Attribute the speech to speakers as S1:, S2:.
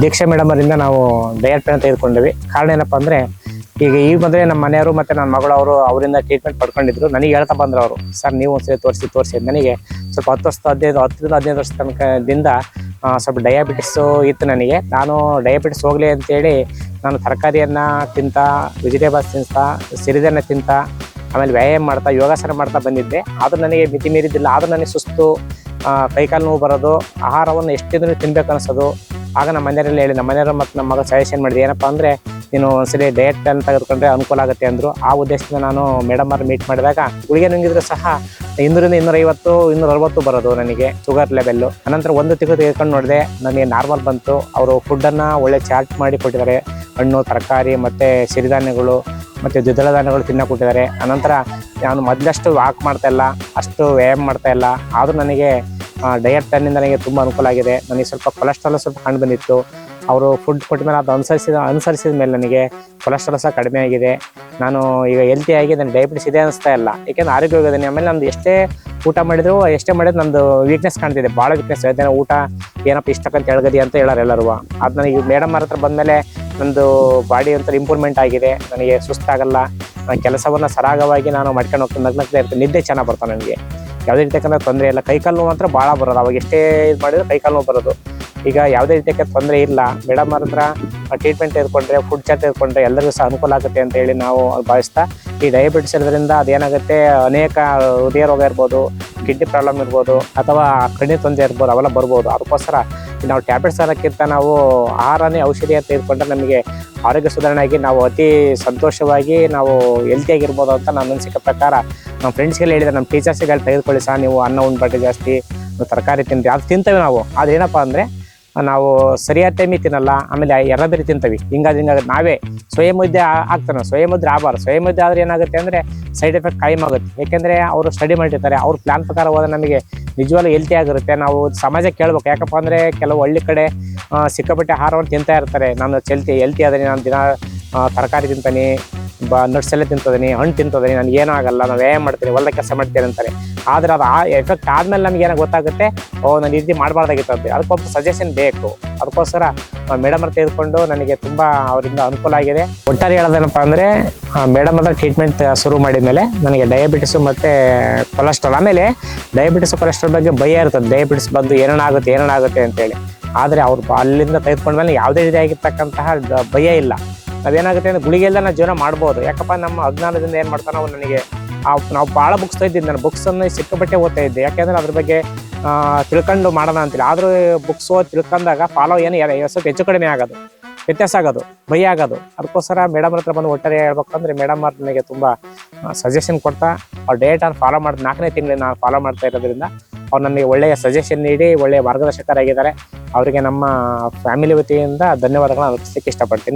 S1: ದೀಕ್ಷಾ madam ಅವರಿಂದ ನಾವು diet plan ತೆಗೆದುಕೊಂಡ್ವಿ. ಕಾರಣ ಏನಪ್ಪ ಅಂದರೆ, ಈ ಮೊದಲೇ ನಮ್ಮ ಮನೆಯವರು ಮತ್ತು ನನ್ನ ಮಗಳು ಅವರಿಂದ ಟ್ರೀಟ್ಮೆಂಟ್ ಪಡ್ಕೊಂಡಿದ್ರು. ನನಗೆ ಹೇಳ್ತಾ ಬಂದರು ಅವರು, ಸರ್ ನೀವು ಒಂದ್ಸರಿ ತೋರಿಸಿ. ನನಗೆ ಸ್ವಲ್ಪ 10-15 ವರ್ಷ ತನಕದಿಂದ ಸ್ವಲ್ಪ ಡಯಾಬಿಟಿಸು ಇತ್ತು ನನಗೆ. ನಾನು ಡಯಾಬಿಟಿಸ್ ಹೋಗಲಿ ಅಂತೇಳಿ ನಾನು ತರಕಾರಿಯನ್ನು ವೆಜಿಟೇಬಲ್ಸ್ ಸಿರಿಧಾನ್ಯ ಆಮೇಲೆ ವ್ಯಾಯಾಮ ಮಾಡ್ತಾ ಯೋಗಾಸನ ಮಾಡ್ತಾ ಬಂದಿದ್ದೆ. ಆದರೂ ನನಗೆ ಮಿತಿ ಮೀರಿದ್ದಿಲ್ಲ. ಆದರೂ ನನಗೆ ಸುಸ್ತು, ಕೈಕಾಲು ನೋವು ಬರೋದು, ಆಹಾರವನ್ನು ಎಷ್ಟಿದ್ರೂ ತಿನ್ಬೇಕು ಅನಿಸೋದು. ಆಗ ನಮ್ಮ ಮನೆಯವರು ಮತ್ತು ನಮ್ಮ ಮಗ ಸಜೆಷನ್ ಮಾಡಿದೆ, ಏನಪ್ಪ ಅಂದರೆ ನೀನು ಒಂದ್ಸರಿ ಡಯಟ್ ಪ್ಲಾನ್ ತೆಗೆದುಕೊಂಡ್ರೆ ಅನುಕೂಲ ಆಗುತ್ತೆ ಅಂದರು. ಆ ಉದ್ದೇಶದಿಂದ ನಾನು ಮೇಡಮ್ ಅವ್ರು ಮೀಟ್ ಮಾಡಿದಾಗ ಗುಳಿಗೆ ನುಂಗಿದ್ರು ಸಹ 200-250 260 ಬರೋದು ನನಗೆ ಶುಗರ್ ಲೆವೆಲ್ಲು. ಅನಂತರ 1 ತಿಂಗಳು ತೆಗೆದುಕೊಂಡು ನೋಡಿದೆ, ನನಗೆ ನಾರ್ಮಲ್ ಬಂತು. ಅವರು ಫುಡ್ಡನ್ನು ಒಳ್ಳೆ ಚಾರ್ಟ್ ಮಾಡಿ ಕೊಟ್ಟಿದ್ದಾರೆ. ಹಣ್ಣು, ತರಕಾರಿ ಮತ್ತು ಸಿರಿಧಾನ್ಯಗಳು ಮತ್ತು ದ್ವಿದಳ ಧಾನ್ಯಗಳು ತಿನ್ನೋಕೆ ಕೊಟ್ಟಿದ್ದಾರೆ. ಅನಂತರ ನಾನು ಮೊದಲಷ್ಟು ವಾಕ್ ಮಾಡ್ತಾಯಿಲ್ಲ, ಅಷ್ಟು ವ್ಯಾಯಾಮ ಮಾಡ್ತಾಯಿಲ್ಲ. ಆದರೂ ನನಗೆ ಡಯಟ್ ಪ್ಲಾನಿಂದ ನನಗೆ ತುಂಬ ಅನುಕೂಲ ಆಗಿದೆ. ನನಗೆ ಸ್ವಲ್ಪ ಕೊಲೆಸ್ಟ್ರಾಲ್ ಸ್ವಲ್ಪ ಕಂಡು ಬಂದಿತ್ತು. ಅವರು ಫುಡ್ ಕೊಟ್ಟ ಮೇಲೆ ಅದು ಅನುಸರಿಸಿದ ಮೇಲೆ ನನಗೆ ಕೊಲೆಸ್ಟ್ರಾಲ್ ಸಹ ಕಡಿಮೆ ಆಗಿದೆ. ನಾನು ಈಗ ಹೆಲ್ತಿಯಾಗಿ ನನಗೆ ಡಯಾಬಿಟಿಸ್ ಇದೆ ಅನಿಸ್ತಾ ಇಲ್ಲ, ಏಕೆಂದರೆ ಆರೋಗ್ಯವಾಗಿದ್ದೀನಿ. ಆಮೇಲೆ ನಂದು ಎಷ್ಟೇ ಊಟ ಮಾಡಿದ್ರು ನಂದು ವೀಕ್ನೆಸ್ ಕಾಣ್ತಿದೆ, ಭಾಳ ವೀಕ್ನೆಸ್. ಅದೇನೋ ಊಟ ಏನಪ್ಪ ಇಷ್ಟಕ್ಕಂತ ಹೇಳ್ಗದಿ ಅಂತ ಹೇಳೋರು ಎಲ್ಲರೂ. ಅದು ನನಗೆ ಮೇಡಮ್ ಹತ್ರ ಬಂದಮೇಲೆ ನಂದು ಬಾಡಿ ಒಂಥರ ಇಂಪ್ರೂವ್ಮೆಂಟ್ ಆಗಿದೆ. ನನಗೆ ಸುಸ್ತಾಗಲ್ಲ, ಕೆಲಸವನ್ನು ಸರಾಗವಾಗಿ ನಾನು ಮಾಡ್ಕೊಂಡು ಹೋಗ್ತೀನಿ, ನಗ್ನಗ್ತಾ ಇರ್ತೀನಿ. ನಿದ್ದೆ ಚೆನ್ನಾಗಿ ಬರ್ತಾನೆ ನನಗೆ, ಯಾವುದೇ ರೀತಿಯಾದ ತೊಂದರೆ ಇಲ್ಲ. ಕೈಕಾಲು ನೋವು ಮಾತ್ರ ಭಾಳ ಬರೋದು, ಅವಾಗ ಎಷ್ಟೇ ಇದು ಮಾಡಿದ್ರು ಕೈಕಾಲು ನೋವು ಬರೋದು. ಈಗ ಯಾವುದೇ ರೀತಿಯ ತೊಂದರೆ ಇಲ್ಲ. ಮೇಡಮ್ ಹತ್ರ ಟ್ರೀಟ್ಮೆಂಟ್ ತೆಗೆದುಕೊಂಡ್ರೆ, ಫುಡ್ ಚಾರ್ಟ್ ತೆಗೆದುಕೊಂಡ್ರೆ ಎಲ್ಲರಿಗೂ ಸಹ ಅನುಕೂಲ ಆಗುತ್ತೆ ಅಂತ ಹೇಳಿ ನಾವು ಭಾವಿಸ್ತಾ, ಈ ಡಯಾಬಿಟಿಸ್ ಇರೋದ್ರಿಂದ ಅದೇನಾಗುತ್ತೆ, ಅನೇಕ ಹೃದಯ ರೋಗ ಇರ್ಬೋದು, ಕಿಡ್ನಿ ಪ್ರಾಬ್ಲಮ್ ಇರ್ಬೋದು, ಅಥವಾ ಕಣ್ಣು ತೊಂದರೆ ಇರ್ಬೋದು, ಅವೆಲ್ಲ ಬರ್ಬೋದು. ಅದಕ್ಕೋಸ್ಕರ ನಾವು ಟ್ಯಾಬ್ಲೆಟ್ಸ್ ಅನ್ನೋಕ್ಕಿಂತ ನಾವು ಆಹಾರನೇ ಔಷಧಿ ಅಂತ ತೆಗೆದುಕೊಂಡ್ರೆ ನಮಗೆ ಆರೋಗ್ಯ ಸುಧಾರಣೆಯಾಗಿ ನಾವು ಅತಿ ಸಂತೋಷವಾಗಿ ನಾವು ಹೆಲ್ತಿಯಾಗಿರ್ಬೋದು ಅಂತ ನನ್ನ ಅನಿಸಿಕೆ ಪ್ರಕಾರ. ನಮ್ಮ ಫ್ರೆಂಡ್ಸ್ಗೆಲ್ಲ ಹೇಳಿದೆ, ನಮ್ಮ ಟೀಚರ್ಸ್ಗೆಲ್ಲ ತೆಗೆದುಕೊಳ್ಳಿ ಸಹ, ನೀವು ಅನ್ನ ಉಂಡ್ಬಟ್ಟೆ ಜಾಸ್ತಿ, ತರಕಾರಿ ತಿಂತೀವಿ, ಅದು ತಿಂತೇವೆ ನಾವು. ಆದರೆ ಏನಪ್ಪ ಅಂದರೆ ನಾವು ಸರಿಯಾದ ಟೈಮಿಗೆ ತಿನ್ನಲ್ಲ, ಆಮೇಲೆ ಎರ್ರಬೇರಿ ತಿಂತೀವಿ. ಹಿಂಗಾಗಿ ನಾವೇ ಸ್ವಯಂ ಮುದ್ದೆ ಆಗ್ತಾನೆ, ಸ್ವಯಂ ಮುದ್ರೆ ಆಗಬಾರ್ದು. ಸ್ವಯಂ ಮುದ್ದೆ ಆದರೆ ಏನಾಗುತ್ತೆ ಅಂದರೆ ಸೈಡ್ ಎಫೆಕ್ಟ್ ಕಾಯಂ ಆಗುತ್ತೆ. ಏಕೆಂದರೆ ಅವರು ಸ್ಟಡಿ ಮಾಡಿರ್ತಾರೆ, ಅವ್ರ ಪ್ಲ್ಯಾನ್ ಪ್ರಕಾರ ಹೋದರೆ ನಮಗೆ ನಿಜವಾಗ್ಲೂ ಹೆಲ್ತಿ ಆಗಿರುತ್ತೆ. ನಾವು ಸಮಾಜಕ್ಕೆ ಕೇಳ್ಬೇಕು, ಯಾಕಪ್ಪ ಅಂದರೆ ಕೆಲವು ಹಳ್ಳಿ ಕಡೆ ಸಿಕ್ಕಾಪಟ್ಟೆ ಆಹಾರವನ್ನು ತಿಂತಾ ಇರ್ತಾರೆ. ನಾನು ಹೆಲ್ತಿ ಆದರೆ ನಾನು ದಿನ ತರಕಾರಿ ತಿಂತೀನಿ, ನಟ್ಸ್ ಎಲ್ಲ ತಿಂತದೀನಿ, ಹಣ್ಣು ತಿಂತದೀನಿ, ನನಗೆ ಏನೂ ಆಗಲ್ಲ, ನಾನು ವ್ಯಾಯಾಮ ಮಾಡ್ತೀನಿ, ಹೊಲದ ಕೆಲಸ ಮಾಡ್ತೀನಿ ಅಂತಾರೆ. ಆದರೆ ಅದು ಎಫೆಕ್ಟ್ ಆದಮೇಲೆ ನಮ್ಗೆ ಏನೋ ಗೊತ್ತಾಗುತ್ತೆ, ನಾನು ಈ ರೀತಿ ಮಾಡಬಾರ್ದಾಗಿತ್ತು ಅಂತ. ಅದಕ್ಕೊಬ್ಬ ಸಜೆಷನ್ ಬೇಕು. ಅದಕ್ಕೋಸ್ಕರ ಮೇಡಮ್ ಹತ್ರ ತೆಗೆದುಕೊಂಡು ನನಗೆ ತುಂಬ ಅವರಿಂದ ಅನುಕೂಲ ಆಗಿದೆ. ಒಟ್ಟಾರೆ ಹೇಳೋದೇನಪ್ಪ ಅಂದರೆ, ಮೇಡಮ್ ಹತ್ರ ಟ್ರೀಟ್ಮೆಂಟ್ ಶುರು ಮಾಡಿದ ಮೇಲೆ ನನಗೆ ಡಯಾಬಿಟಿಸು ಮತ್ತು ಕೊಲೆಸ್ಟ್ರಾಲ್, ಆಮೇಲೆ ಡಯಾಬಿಟಿಸು ಕೊಲೆಸ್ಟ್ರಾಲ್ ಬಗ್ಗೆ ಭಯ ಇರ್ತದೆ. ಡಯಾಬಿಟಿಸ್ ಬಂದು ಏನಾಗುತ್ತೆ ಅಂತೇಳಿ. ಆದರೆ ಅವ್ರು ಅಲ್ಲಿಂದ ತೆಗೆದುಕೊಂಡ್ಮೇಲೆ ಯಾವುದೇ ರೀತಿಯಾಗಿರ್ತಕ್ಕಂತಹ ಭಯ ಇಲ್ಲ. ನಾವೇನಾಗುತ್ತೆ ಅಂದರೆ ಗುಳಿಗೆಲ್ಲ ನಾವು ಜೀವನ ಮಾಡ್ಬೋದು. ಯಾಕಪ್ಪ, ನಮ್ಮ ಅಜ್ಞಾನದಿಂದ ಏನು ಮಾಡ್ತಾನೆ ನಾವು, ನನಗೆ ನಾವು ಭಾಳ ಬುಕ್ಸ್ ತೆಗೆದಿದ್ದು, ನಾನು ಬುಕ್ಸನ್ನು ಸಿಕ್ಕಾಪಟ್ಟೆ ಓದ್ತಾ ಇದ್ದೆ. ಯಾಕೆಂದರೆ ಅದ್ರ ಬಗ್ಗೆ ತಿಳ್ಕೊಂಡು ಮಾಡೋಣ ಅಂತೇಳಿ. ಆದರೂ ಬುಕ್ಸ್ ಓದಿ ತಿಳ್ಕೊಂಡಾಗ ಫಾಲೋ ಸ್ವಲ್ಪ ಹೆಚ್ಚು ಕಡಿಮೆ ಆಗೋದು, ವ್ಯತ್ಯಾಸ ಆಗೋದು, ಭಯ ಆಗೋದು. ಅದಕ್ಕೋಸ್ಕರ ಮೇಡಮ್ ಹತ್ರ ಬಂದು ಒಟ್ಟಾರೆ ಹೇಳ್ಬೇಕಂದ್ರೆ, ಮೇಡಮ್ ಅವ್ರು ನನಗೆ ತುಂಬ ಸಜೆಷನ್ ಕೊಡ್ತಾ, ಅವ್ರು ಡಯಟನ್ನು ಫಾಲೋ ಮಾಡಿ 4ನೇ ತಿಂಗಳು ನಾನು ಫಾಲೋ ಮಾಡ್ತಾ ಇರೋದ್ರಿಂದ ಅವ್ರು ನನಗೆ ಒಳ್ಳೆಯ ಸಜೆಷನ್ ನೀಡಿ ಒಳ್ಳೆಯ ಮಾರ್ಗದರ್ಶಕರಾಗಿದ್ದಾರೆ. ಅವರಿಗೆ ನಮ್ಮ ಫ್ಯಾಮಿಲಿ ವತಿಯಿಂದ ಧನ್ಯವಾದಗಳನ್ನ ಅರ್ಪಿಸಲಿಕ್ಕೆ ಇಷ್ಟಪಡ್ತೀನಿ.